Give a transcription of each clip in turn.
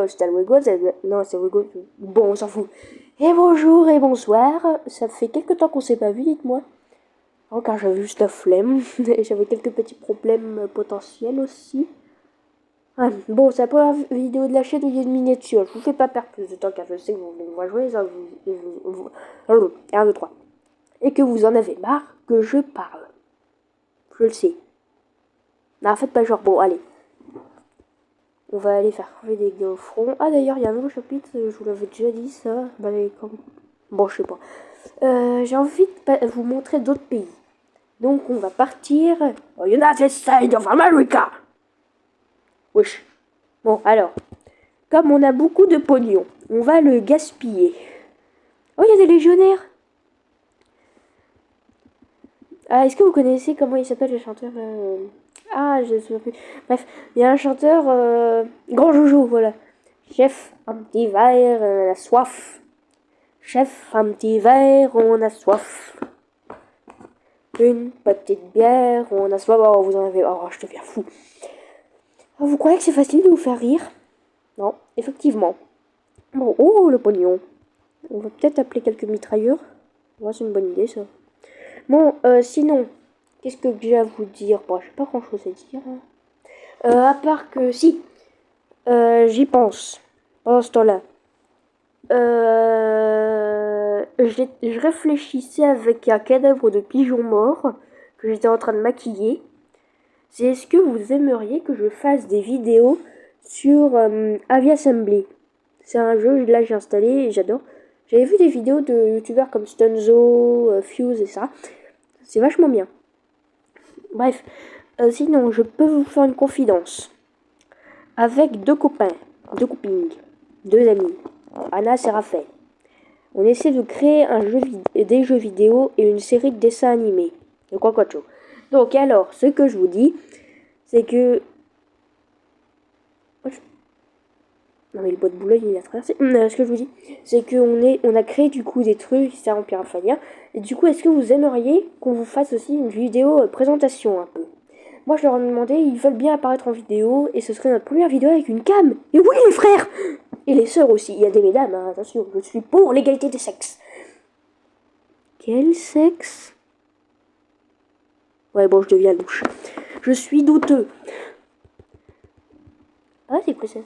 c'était le Wego, non, c'est Wego. Bon, on s'en fout. Et bonjour et bonsoir. Ça fait quelques temps qu'on s'est pas vu, dites-moi. Oh, car j'avais juste la flemme. Et j'avais quelques petits problèmes potentiels aussi. Ah, bon, c'est la première vidéo de la chaîne où il y a une miniature. Je vous fais pas perdre plus de temps car je sais que vous voulez me voir jouer. Ça, 1, 2, 3. Et que vous en avez marre que je parle. Je le sais. Non, faites pas genre. Bon, allez. On va aller faire crever des gars au front. Ah, d'ailleurs, il y a un nouveau chapitre. Je vous l'avais déjà dit, ça. Bah, comme... Bon, je sais pas. J'ai envie de vous montrer d'autres pays. Donc, on va partir au United States of America. Wesh. Bon, alors. Comme on a beaucoup de pognon, on va le gaspiller. Oh, il y a des légionnaires. Ah, est-ce que vous connaissez comment il s'appelle le chanteur Ah, je ne sais plus. Bref, il y a un chanteur Grand Jojo, voilà. Chef, un petit verre, on a soif. Chef, un petit verre, on a soif. Une petite bière, on a soif. Oh, vous en avez... Oh, je deviens fou. Oh, vous croyez que c'est facile de vous faire rire? Non, effectivement. Bon, oh, le pognon. On va peut-être appeler quelques mitrailleurs. Ouais, c'est une bonne idée, ça. Bon, sinon, qu'est-ce que j'ai à vous dire? Bon, j'ai pas grand-chose à dire. À part que, si, j'y pense. Pendant ce temps-là. Je réfléchissais avec un cadavre de pigeon mort que j'étais en train de maquiller. C'est est-ce que vous aimeriez que je fasse des vidéos sur Aviassembly? C'est un jeu, là j'ai installé et j'adore. J'avais vu des vidéos de youtubeurs comme Stunzo, Fuse et ça. C'est vachement bien. Bref, sinon je peux vous faire une confidence. Avec deux copains, deux copines, deux amis, Anas et Raphaël. On essaie de créer des jeux vidéo et une série de dessins animés. De quoi chose. Donc alors, ce que je vous dis, c'est que... Non mais le bois de Boulogne il a traversé. Ce que je vous dis, c'est on a créé du coup des trucs, c'est Empire Raphaélien. Et du coup, est-ce que vous aimeriez qu'on vous fasse aussi une vidéo présentation un peu? Moi je leur ai demandé, ils veulent bien apparaître en vidéo et ce serait notre première vidéo avec une cam. Et oui les frères! Et les sœurs aussi, il y a des mesdames, hein, attention, je suis pour l'égalité des sexes. Quel sexe? Ouais bon je deviens louche. Je suis douteux. Ah c'est quoi ça?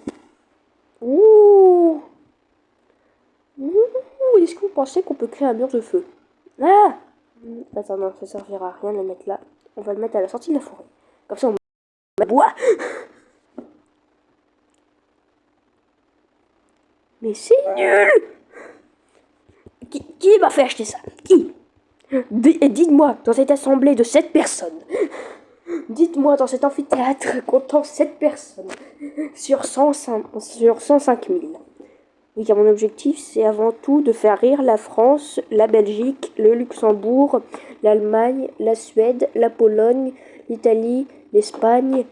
Ouh! Ouh! Est-ce que vous pensez qu'on peut créer un mur de feu? Ah! Attends non, ça servira à rien de le mettre là. On va le mettre à la sortie de la forêt. Comme ça on boit. Mais c'est nul! Qui m'a fait acheter ça? Qui? Dites-moi, dans cette assemblée de 7 personnes, dites-moi dans cet amphithéâtre comptant 7 personnes sur 105 000. Oui, car mon objectif, c'est avant tout de faire rire la France, la Belgique, le Luxembourg, l'Allemagne, la Suède, la Pologne, l'Italie, l'Espagne,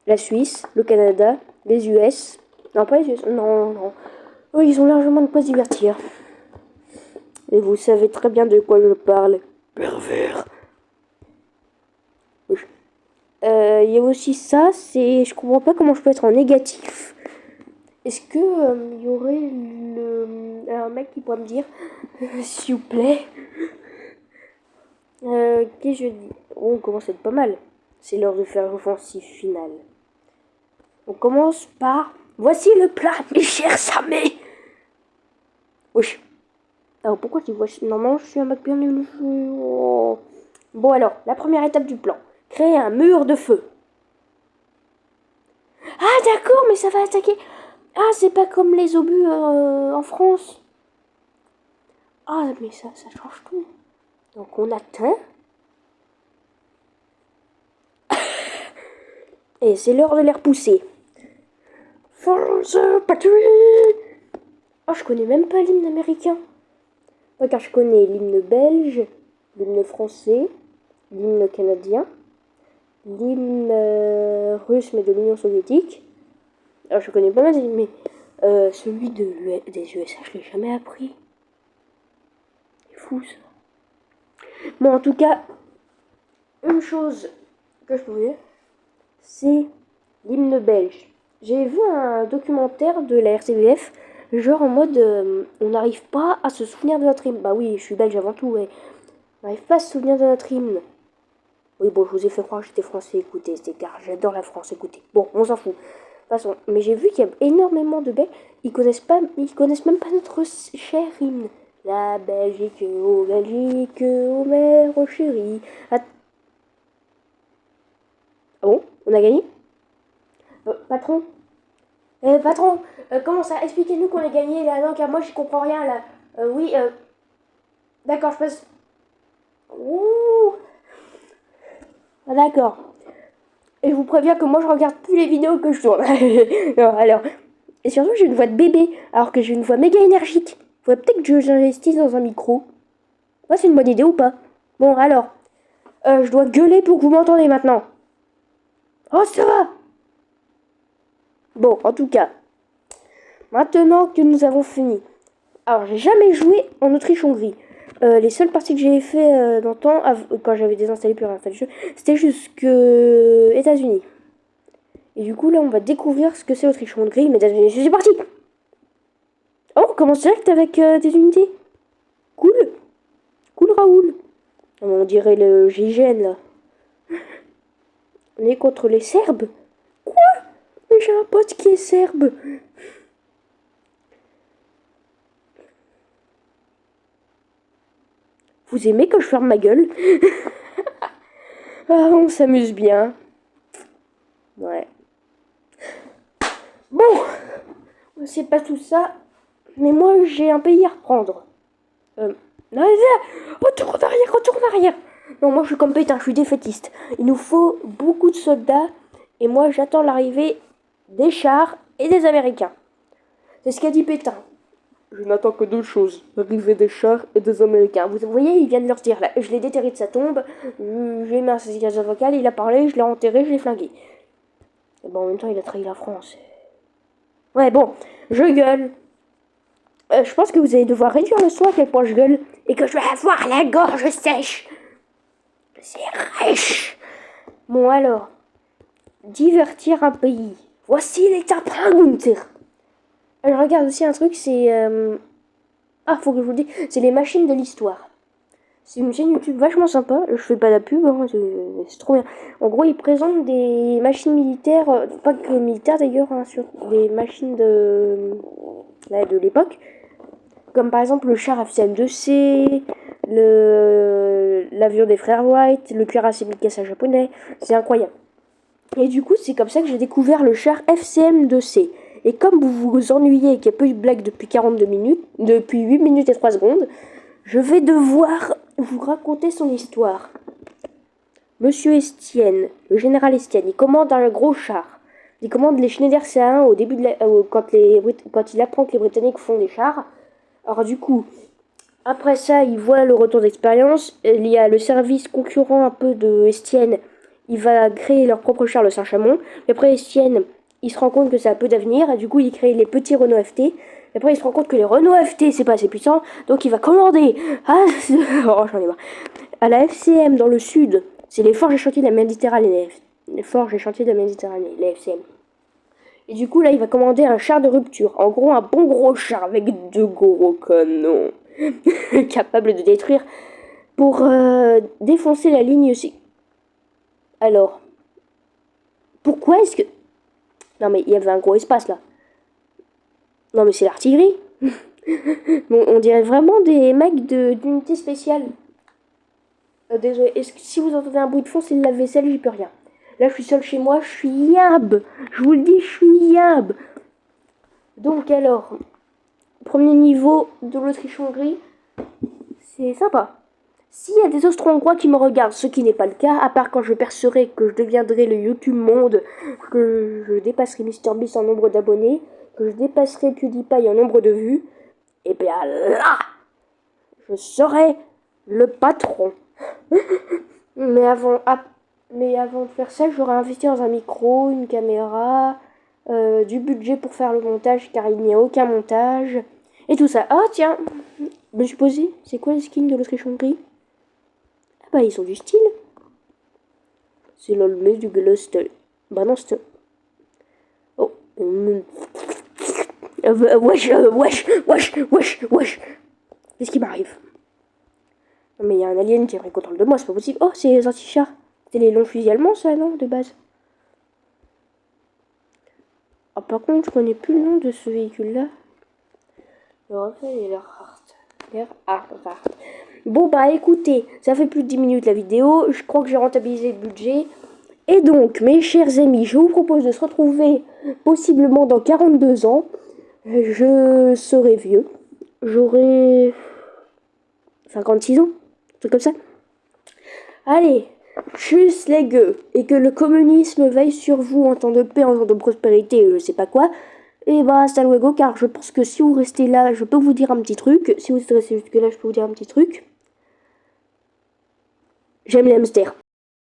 la Suisse, le Canada, les US. Non, pas les US, non. Oui, ils ont largement de quoi se divertir. Et vous savez très bien de quoi je parle. Pervers. Il y a aussi ça, je comprends pas comment je peux être en négatif. Est-ce que il y aurait un mec qui pourrait me dire, s'il vous plaît, qu'est-ce que je dis? Oh, on commence à être pas mal. C'est l'heure de faire l'offensive finale. On commence par, voici le plat, mes chers amis. Wesh. Alors pourquoi je dis wesh? Normalement je suis un mec bien nul. Oh. Bon alors, la première étape du plan. Créer un mur de feu. Ah d'accord, mais ça va attaquer. Ah, c'est pas comme les obus en France. Ah, mais ça change tout. Donc on atteint. Et c'est l'heure de les repousser. Force patrie. Oh, je connais même pas l'hymne américain. Ouais, car je connais l'hymne belge, l'hymne français, l'hymne canadien, l'hymne russe, mais de l'Union soviétique. Alors, je connais pas mal d'hymnes, mais celui des USA, je l'ai jamais appris. C'est fou, ça. Bon, en tout cas, une chose que je peux vous dire, c'est l'hymne belge. J'ai vu un documentaire de la RTBF, genre en mode on n'arrive pas à se souvenir de notre hymne. Bah oui, je suis belge avant tout, ouais. On n'arrive pas à se souvenir de notre hymne. Oui, bon, je vous ai fait croire que j'étais français, écoutez, c'était car j'adore la France, écoutez. Bon, on s'en fout. De toute façon, mais j'ai vu qu'il y a énormément de Belges, ils connaissent même pas notre cher hymne. La Belgique, ô mère, ô chérie. Ah bon, on a gagné? Patron? Patron, comment ça? Expliquez-nous qu'on a gagné là, non, car moi j'y comprends rien là. Oui, d'accord, je passe. Ouh, ah, d'accord. Et je vous préviens que moi je regarde plus les vidéos que je tourne. Non, alors. Et surtout, j'ai une voix de bébé, alors que j'ai une voix méga énergique. Faudrait peut-être que j'investisse dans un micro. Ouais, c'est une bonne idée ou pas? Bon, alors. Je dois gueuler pour que vous m'entendez maintenant. Oh, ça va! Bon, en tout cas, maintenant que nous avons fini. Alors, j'ai jamais joué en Autriche-Hongrie. Les seules parties que j'ai fait dans le temps, quand j'avais désinstallé puis réinstallé le jeu, c'était jusque États-Unis. Et du coup, là, on va découvrir ce que c'est l'Autriche-Hongrie. Mais c'est parti! Oh, on commence direct avec des unités. Cool. Cool, Raoul. On dirait le GIGN, là. On est contre les Serbes. Quoi? Mais j'ai un pote qui est serbe. Vous aimez quand je ferme ma gueule? Ah, on s'amuse bien. Ouais. Bon, c'est pas tout ça, mais moi j'ai un pays à reprendre. Non, retourne en arrière, retourne en arrière. Non, moi je suis comme Pétain, je suis défaitiste. Il nous faut beaucoup de soldats, et moi j'attends l'arrivée des chars et des Américains. C'est ce qu'a dit Pétain. Je n'attends que deux choses, l'arrivée des chars et des Américains. Vous voyez, il vient de leur dire là. Je l'ai déterré de sa tombe, j'ai mis un assassinat vocal, il a parlé, je l'ai enterré, je l'ai flingué. Et bon, en même temps, il a trahi la France. Ouais, bon, je gueule. Je pense que vous allez devoir réduire le son à quel point je gueule et que je vais avoir la gorge sèche. C'est riche. Bon, alors, divertir un pays. Voici l'étape Runter. Je regarde aussi un truc, c'est. Ah, faut que je vous le dise, c'est les machines de l'histoire. C'est une chaîne YouTube vachement sympa. Je fais pas la pub, hein, c'est trop bien. En gros, ils présentent des machines militaires, pas que militaires d'ailleurs, hein, sur des machines de l'époque. Comme par exemple le char FCM-2C, l'avion des frères White, le cuirassé Mikasa japonais. C'est incroyable. Et du coup, c'est comme ça que j'ai découvert le char FCM-2C. Et comme vous vous ennuyez et qu'il n'y a pas eu de blague depuis 42 minutes, depuis 8 minutes et 3 secondes, je vais devoir vous raconter son histoire. Monsieur Estienne, le général Estienne, il commande un gros char. Il commande les Schneider C1 au début de quand il apprend que les Britanniques font des chars. Alors du coup, après ça, il voit le retour d'expérience. Il y a le service concurrent un peu de Estienne. Il va créer leur propre char, le Saint-Chamond. Puis après, Estienne, il se rend compte que ça a peu d'avenir. Et du coup, il crée les petits Renault FT. Et après, il se rend compte que les Renault FT, c'est pas assez puissant. Donc, il va commander oh, j'en ai marre. À la FCM dans le sud. C'est les forges et chantiers de la Méditerranée. Les forges et chantiers de la Méditerranée, les FCM. Et du coup, là, il va commander un char de rupture. En gros, un bon gros char avec deux gros canons. Capable de détruire pour défoncer la ligne aussi. Alors, pourquoi est-ce que... Non, mais il y avait un gros espace, là. Non, mais c'est l'artillerie. Bon, on dirait vraiment des mecs d'unité spéciale. Désolé, si vous entendez un bruit de fond, c'est le lave-vaisselle, j'y peux rien. Là, je suis seule chez moi, je suis yab. Je vous le dis, je suis yab. Donc, alors, premier niveau de l'Autriche-Hongrie, c'est sympa. S'il y a des Austro-Hongrois qui me regardent, ce qui n'est pas le cas, à part quand je percerai que je deviendrai le YouTube monde, que je dépasserai MrBeast en nombre d'abonnés, que je dépasserai PewDiePie en nombre de vues, et bien là, je serai le patron. Mais avant de faire ça, j'aurais investi dans un micro, une caméra, du budget pour faire le montage, car il n'y a aucun montage, et tout ça. Ah tiens, je me suis posé, c'est quoi le skin de l'Autriche-Hongrie? Ah bah ils ont du style. C'est l'olmé du Glustel. Bah non, c'est... Oh, Wesh. Qu'est-ce qui m'arrive? Non mais il y a un alien qui est pris contrôle de moi, c'est pas possible. Oh, c'est les anti-chars. C'est les longs fusils allemands, ça, non, de base? Ah, par contre, je connais plus le nom de ce véhicule-là. Le Raphaël et l'Earhart. Bon, bah écoutez, ça fait plus de 10 minutes la vidéo. Je crois que j'ai rentabilisé le budget. Et donc, mes chers amis, je vous propose de se retrouver possiblement dans 42 ans. Je serai vieux. J'aurai 56 ans. Un truc comme ça. Allez, tchuss les gueux. Et que le communisme veille sur vous en temps de paix, en temps de prospérité, je sais pas quoi. Et bah, hasta luego, car je pense que si vous restez là, je peux vous dire un petit truc. Si vous êtes resté jusque là, je peux vous dire un petit truc. J'aime les hamsters.